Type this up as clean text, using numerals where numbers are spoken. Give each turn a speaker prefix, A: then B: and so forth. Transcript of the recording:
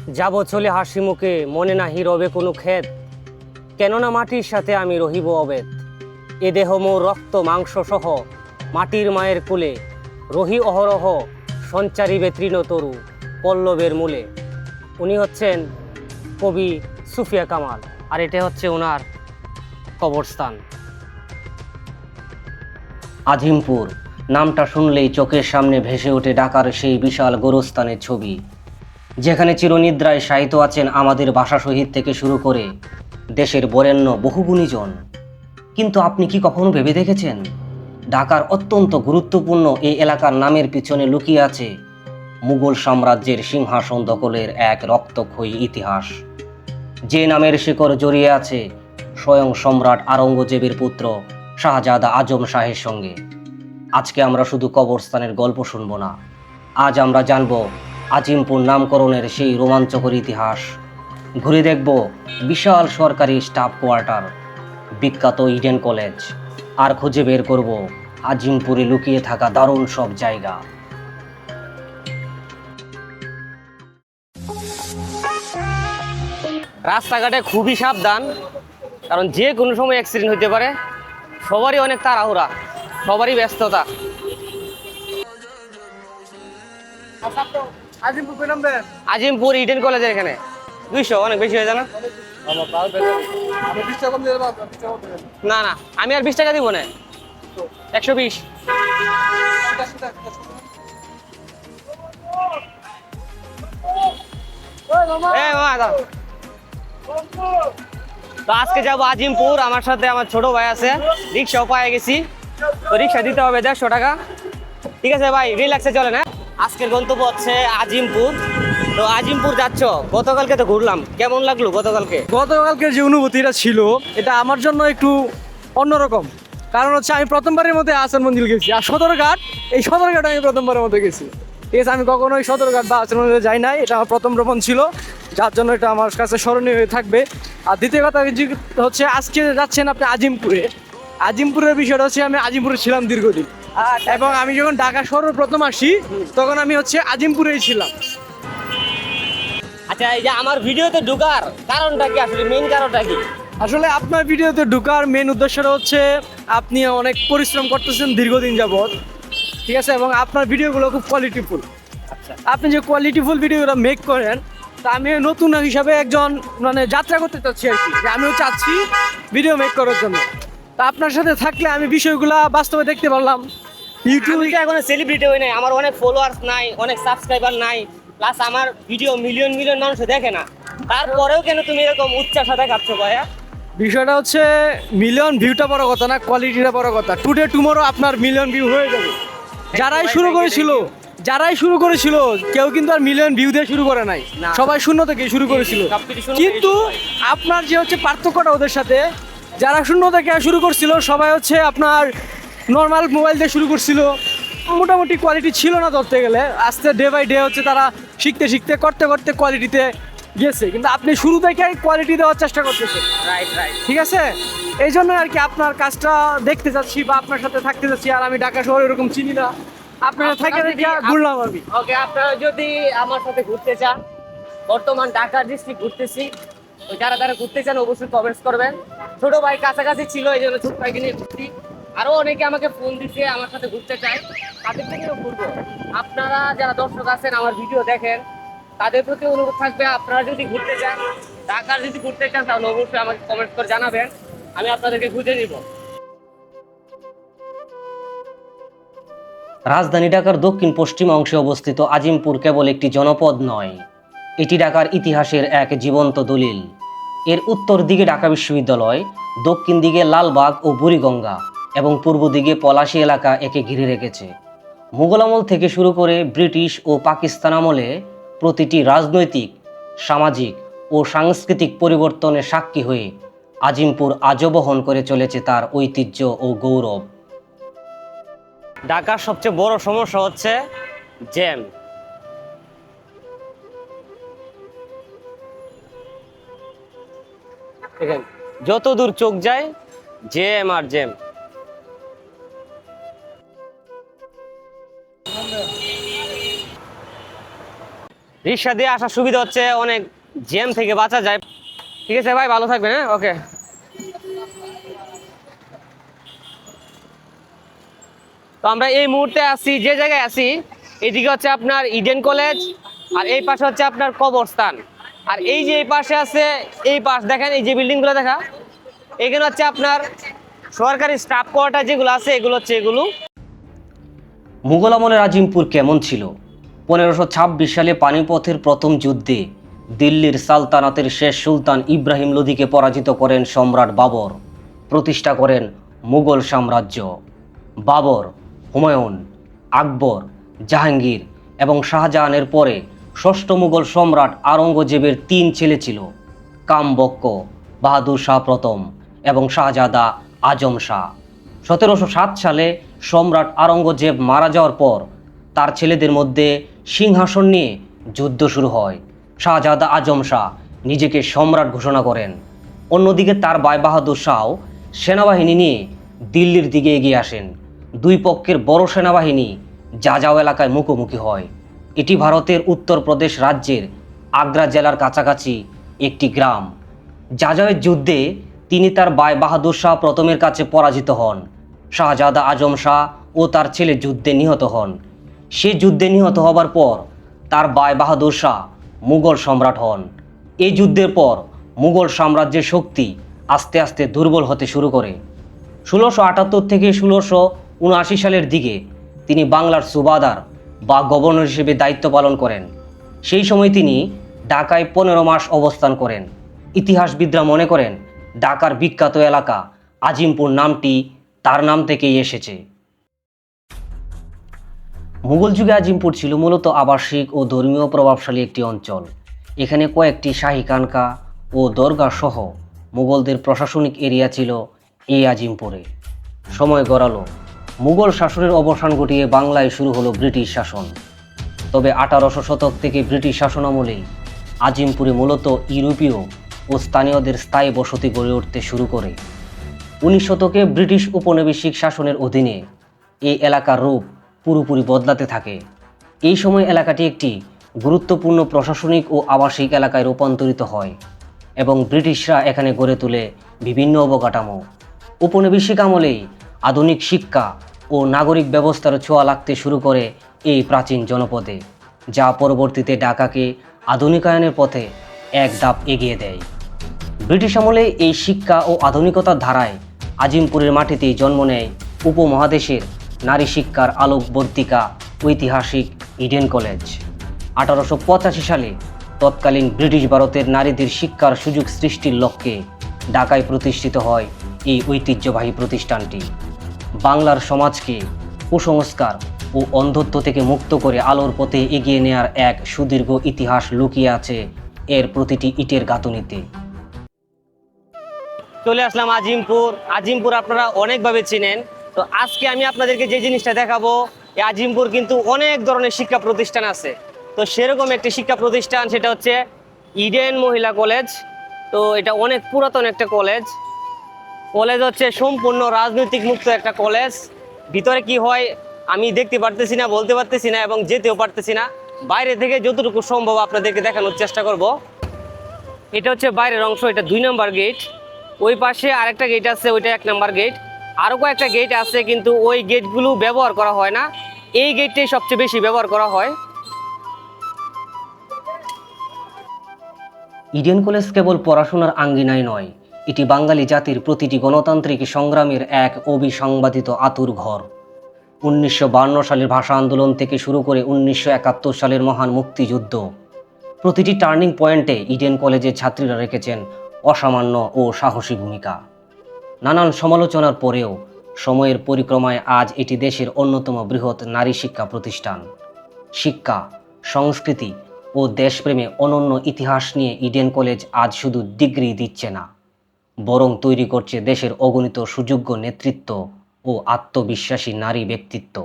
A: যাব চলে হাসি মুখে, মনে নাহি রবে কোনো খেদ, কেননা মাটির সাথে আমি রহিব অবেদ। এ দেহ মোর রক্ত মাংস সহ মাটির মায়ের কুলে, রহি অহরহ সঞ্চারিবে তৃণতরু পল্লবের মূলে। উনি হচ্ছেন কবি সুফিয়া কামাল, আর এটা হচ্ছে ওনার কবরস্থান। আজিমপুর নামটা শুনলেই চোখের সামনে ভেসে ওঠে ঢাকার সেই বিশাল গোরস্থানের ছবি, যেখানে চিরনিদ্রায় শায়িত আছেন আমাদের ভাষা শহীদ থেকে শুরু করে দেশের বরেণ্য বহু গুণীজন। কিন্তু আপনি কি কখনো ভেবে দেখেছেন ঢাকার অত্যন্ত গুরুত্বপূর্ণ এই এলাকার নামের পিছনে লুকিয়ে আছে মুঘল সাম্রাজ্যের সিংহাসন দখলের এক রক্তক্ষয়ী ইতিহাস, যে নামের শিকড় জড়িয়ে আছে স্বয়ং সম্রাট আওরঙ্গজেবের পুত্র শাহজাদা আজম শাহের সঙ্গে। আজকে আমরা শুধু কবরস্থানের গল্প শুনব না, আজ আমরা জানব আজিমপুর নামকরণের সেই রোমাঞ্চকর ইতিহাস, ঘুরে দেখব বিশাল সরকারি স্টাফ কোয়ার্টার, বিখ্যাত ইডেন কলেজ, আর খুঁজে বের করব আজিমপুরে লুকিয়ে থাকা দারুণ সব জায়গা। রাস্তাঘাটে খুবই সাবধান, কারণ যে কোনো সময় অ্যাক্সিডেন্ট হতে পারে। সবারই অনেক তাড়াহুড়া, সবারই ব্যস্ততা। আজিমপুর ইডেন কলেজের এখানে 200, অনেক বেশি হয়ে যায় না? না না, আমি আর 20 টাকা দিব না, 120। তো আজকে যাবো আজিমপুর, আমার সাথে আমার ছোট ভাই আছে, রিক্সাও পায়ে গেছি, তো রিক্সা দিতে হবে 150 টাকা। ঠিক আছে ভাই, রিল্যাক্সে চলে না। আজকের গন্তব্য হচ্ছে আজিমপুর। তো আজিমপুর যাচ্ছ, গতকালকে তো ঘুরলাম, কেমন লাগলো
B: গতকালকের যে অনুভূতিটা ছিল এটা আমার জন্য একটু অন্যরকম। কারণ হচ্ছে আমি প্রথমবারের মধ্যে আহসান মঞ্জিল গেছি, আর সদরঘাট আমি প্রথমবারের মধ্যে গেছি। ঠিক আছে, আমি কখনোই সদরঘাট বা আহসান মঞ্জিলে যাই নাই, এটা আমার প্রথম ভ্রমণ ছিল, যার জন্য এটা আমার কাছে স্মরণীয় হয়ে থাকবে। আর দ্বিতীয় কথা হচ্ছে আজকে যাচ্ছেন আপনি আজিমপুরের বিষয়টা হচ্ছে আমি আজিমপুরে ছিলাম দীর্ঘদিন, এবং আমি যখন ঢাকা সর্বপ্রথম আসি তখন আমি হচ্ছে আজিমপুরেই ছিলাম।
A: আচ্ছা, এই যে আমার ভিডিওতে ঢোকার কারণটা কি, আসলে মেইন কারণটা কি?
B: আসলে আপনার ভিডিওতে ঢোকার মেন উদ্দেশ্যটা হচ্ছে আপনি অনেক পরিশ্রম করতেছেন দীর্ঘদিন যাবৎ, ঠিক আছে, এবং আপনার ভিডিওগুলো খুব কোয়ালিটিফুল।
A: আচ্ছা,
B: আপনি যে কোয়ালিটিফুল ভিডিওগুলো মেক করেন, তা আমি নতুন হিসাবে একজন যাত্রা করতে চাচ্ছি আর কি, যে আমিও চাচ্ছি ভিডিও মেক করার জন্য। তা আপনার সাথে থাকলে আমি বিষয়গুলো বাস্তবে দেখতে পারলাম।
A: ইউটিউবে এখন সেলিব্রিটি হই নাই, আমার অনেক ফলোয়ার্স নাই, অনেক সাবস্ক্রাইবার নাই, প্লাস আমার ভিডিও মিলিয়ন মিলিয়ন মানুষ দেখে না, তারপরেও কেন তুমি এরকম উচ্চাসা দেখাচ্ছ ভাইয়া?
B: বিষয়টা হচ্ছে মিলিয়ন ভিউটা বড় কথা না, কোয়ালিটিটা বড় কথা। টুডে টুমোরো আপনার মিলিয়ন ভিউ হয়ে যাবে। যারাই শুরু করেছিল কেউ কিন্তু আর মিলিয়ন ভিউ দিয়ে শুরু করে নাই, সবাই শূন্য থেকে শুরু করেছিল। কিন্তু আপনার যে হচ্ছে পার্থক্যটা ওদের সাথে, যারা শূন্য থেকে শুরু করছিল সবাই হচ্ছে আপনার নর্মাল মোবাইল দিয়ে শুরু করছিল, মোটামুটি কোয়ালিটি ছিল না ধরতে গেলে। আস্তে ডে বাই ডে হচ্ছে তারা শিখতে করতে কোয়ালিটিতে গেছে, কিন্তু আপনি শুরু থেকে কোয়ালিটি দেওয়ার চেষ্টা করতেছেন।
A: রাইট,
B: ঠিক আছে, এই জন্য আর কি আপনার কাজটা দেখতে যাচ্ছি বা আপনার সাথে থাকতে যাচ্ছি। আর আমি ঢাকা শহরে এরকম চিনি না, আপনারা থাকে ঘুরলাম আমি।
A: ওকে, আপনারা যদি আমার সাথে ঘুরতে চান, বর্তমান ঢাকা ডিস্ট্রিক্ট ঘুরতেছি, ওই যারা ঘুরতে চান অবশ্যই কমেন্টস করবেন। ছোট ভাই কাছাকাছি ছিল, এই জন্য ছোট ভাইকে নিয়ে ঘুরছি। আরো অনেকে আমাকে ফোন দিচ্ছে, আমার সাথে ঘুরতে চায়, তাদের থেকেও ঘুরবো। আপনারা যারা দর্শক আছেন, আমার ভিডিও দেখেন, তাদের প্রতি অনুরোধ থাকবে, আপনারা যদি ঘুরতে চান, ঢাকার যদি ঘুরতে চান, তাহলে অবশ্যই আমাকে কমেন্ট করে জানাবেন, আমি আপনাদেরকে খুঁজে নিব। রাজধানী ঢাকার দক্ষিণ পশ্চিম অংশে অবস্থিত আজিমপুর কেবল একটি জনপদ নয়, এটি ঢাকার ইতিহাসের এক জীবন্ত দলিল। এর উত্তর দিকে ঢাকা বিশ্ববিদ্যালয়, দক্ষিণ দিকে লালবাগ ও বুড়িগঙ্গা এবং পূর্ব দিকে পলাশী এলাকা একে ঘিরে রেখেছে। মুঘল আমল থেকে শুরু করে ব্রিটিশ ও পাকিস্তান আমলে প্রতিটি রাজনৈতিক, সামাজিক ও সাংস্কৃতিক পরিবর্তনের সাক্ষী হয়ে আজিমপুর আজও বহন করে চলেছে তার ঐতিহ্য ও গৌরব। ঢাকার সবচেয়ে বড় সমস্যা হচ্ছে জ্যাম। যত দূর চোখ যায় জ্যাম আর জ্যাম।
C: রিক্সা দিয়ে আসার সুবিধা হচ্ছে অনেক জ্যাম থেকে বাঁচা যায়। ঠিক আছে ভাই, ভালো থাকবেন। হ্যাঁ, ওকে। তো আমরা এই মুহূর্তে আছি যে জায়গায় আছি, এদিকে হচ্ছে আপনার ইডেন কলেজ, আর এই পাশে হচ্ছে আপনার কবরস্থান। আর এই যে এই পাশে আছে, এই পাশ দেখেন, এই যে বিল্ডিংগুলো দেখা, এখানে হচ্ছে আপনার সরকারি স্টাফ কোয়ার্টার যেগুলো আছে, এগুলো হচ্ছে এগুলো।
A: মুঘল আমলের আজিমপুর কেমন ছিল? 1526 সালে পানিপথের প্রথম যুদ্ধে দিল্লির সালতানাতের শেষ সুলতান ইব্রাহিম লোদিকে পরাজিত করেন সম্রাট বাবর, প্রতিষ্ঠা করেন মুঘল সাম্রাজ্য। বাবর, হুমায়ুন, আকবর, জাহাঙ্গীর এবং শাহজাহানের পরে ষষ্ঠ মুঘল সম্রাট আওরঙ্গজেবের 3 ছেলে ছিল: কামবক্ক, বাহাদুর শাহ প্রথম এবং শাহজাদা আজম শাহ। 1707 সালে সম্রাট আওরঙ্গজেব মারা যাওয়ার পর তার ছেলেদের মধ্যে সিংহাসন নিয়ে যুদ্ধ শুরু হয়। শাহজাদা আজম শাহ নিজেকে সম্রাট ঘোষণা করেন। অন্যদিকে তার ভাই বাহাদুর শাহ সেনাবাহিনী নিয়ে দিল্লির দিকে এগিয়ে আসেন। দুই পক্ষের বড় সেনাবাহিনী যাযাও এলাকায় মুখোমুখি হয়। এটি ভারতের উত্তরপ্রদেশ রাজ্যের আগ্রা জেলার কাছাকাছি একটি গ্রাম। যাযাওয়ের যুদ্ধে তিনি তার ভাই বাহাদুর শাহ প্রথমের কাছে পরাজিত হন। শাহজাদা আজম শাহ ও তার ছেলে যুদ্ধে নিহত হন। সে যুদ্ধে নিহত হবার পর তার ভাই বাহাদুর শাহ মুঘল সম্রাট হন। এই যুদ্ধের পর মুঘল সাম্রাজ্যের শক্তি আস্তে আস্তে দুর্বল হতে শুরু করে। 1678 থেকে 1679 সালের দিকে তিনি বাংলার সুবাদার বা গভর্নর হিসেবে দায়িত্ব পালন করেন। সেই সময় তিনি ঢাকায় 15 মাস অবস্থান করেন। ইতিহাসবিদরা মনে করেন ঢাকার বিখ্যাত এলাকা আজিমপুর নামটি তার নাম থেকেই এসেছে। মুঘল যুগে আজিমপুর ছিল মূলত আবাসিক ও ধর্মীয় প্রভাবশালী একটি অঞ্চল। এখানে কয়েকটি শাহী খানকা ও দরগা সহ মুঘলদের প্রশাসনিক এরিয়া ছিল এই আজিমপুরে। সময় গড়ালো, মুঘল শাসনের অবসান ঘটিয়ে বাংলায় শুরু হলো ব্রিটিশ শাসন। তবে 1800 শতক থেকে ব্রিটিশ শাসনামলেই আজিমপুরে মূলত ইউরোপীয় ও স্থানীয়দের স্থায়ী বসতি গড়ে উঠতে শুরু করে। 19 শতকে ব্রিটিশ উপনিবেশিক শাসনের অধীনে এই এলাকার রূপ পুরোপুরি বদলাতে থাকে। এই সময় এলাকাটি একটি গুরুত্বপূর্ণ প্রশাসনিক ও আবাসিক এলাকায় রূপান্তরিত হয় এবং ব্রিটিশরা এখানে গড়ে তোলে বিভিন্ন অবকাঠামো। উপনিবেশিক আমলেই আধুনিক শিক্ষা ও নাগরিক ব্যবস্থার ছোঁয়া লাগতে শুরু করে এই প্রাচীন জনপদে, যা পরবর্তীতে ঢাকাকে আধুনিকায়নের পথে এক ধাপ এগিয়ে দেয়। ব্রিটিশ আমলে এই শিক্ষা ও আধুনিকতার ধারায় আজিমপুরের মাটিতেই জন্ম নেয় উপমহাদেশের নারী শিক্ষার আলোকবর্তিকা ঐতিহাসিক ইডেন কলেজ। 1885 সালে তৎকালীন ব্রিটিশ ভারতের নারীদের শিক্ষার সুযোগ সৃষ্টির লক্ষ্যে ঢাকায় প্রতিষ্ঠিত হয় এই ঐতিহ্যবাহী প্রতিষ্ঠানটি। বাংলার সমাজকে কুসংস্কার ও অন্ধত্ব থেকে মুক্ত করে আলোর পথে এগিয়ে নেয়ার এক সুদীর্ঘ ইতিহাস লুকিয়ে আছে এর প্রতিটি ইটের গাঁথুনিতে।
C: চলে আসলাম আজিমপুর। আজিমপুর আপনারা অনেকভাবে চিনেন। তো আজকে আমি আপনাদেরকে যে জিনিসটা দেখাবো, এই আজিমপুর কিন্তু অনেক ধরনের শিক্ষা প্রতিষ্ঠান আছে। তো সেরকম একটি শিক্ষা প্রতিষ্ঠান, সেটা হচ্ছে ইডেন মহিলা কলেজ। তো এটা অনেক পুরাতন একটা কলেজ। কলেজ হচ্ছে সম্পূর্ণ রাজনৈতিক মুক্ত একটা কলেজ। ভিতরে কি হয় আমি দেখতে পারতেছি না, বলতে পারতেছি না এবং যেতেও পারতেছি না। বাইরে থেকে যতটুকু সম্ভব আপনাদেরকে দেখানোর চেষ্টা করব। এটা হচ্ছে বাইরের অংশ, এটা 2 নম্বর গেট। ওই পাশে আরেকটা গেট আছে, ওইটা 1 নম্বর গেট। আরও কয়েকটা গেট আছে, কিন্তু ওই গেটগুলো ব্যবহার করা হয় না। এই গেটটাই সবচেয়ে বেশি ব্যবহার করা হয়।
A: ইডেন কলেজ কেবল পড়াশোনার আঙ্গিনাই নয়, এটি বাঙালি জাতির প্রতিটি গণতান্ত্রিক সংগ্রামের এক অবিসংবাদিত আতুর ঘর। 1952 সালের ভাষা আন্দোলন থেকে শুরু করে 1971 সালের মহান মুক্তিযুদ্ধ, প্রতিটি টার্নিং পয়েন্টে ইডেন কলেজের ছাত্রীরা রেখেছেন অসামান্য ও সাহসী ভূমিকা। নানান সমালোচনার পরেও সময়ের পরিক্রমায় আজ এটি দেশের অন্যতম বৃহৎ নারী শিক্ষা প্রতিষ্ঠান। শিক্ষা, সংস্কৃতি ও দেশপ্রেমে অনন্য ইতিহাস নিয়ে ইডেন কলেজ আজ শুধু ডিগ্রি দিচ্ছে না, বরং তৈরি করছে দেশের অগণিত সুযোগ্য নেতৃত্ব ও আত্মবিশ্বাসী নারী ব্যক্তিত্ব।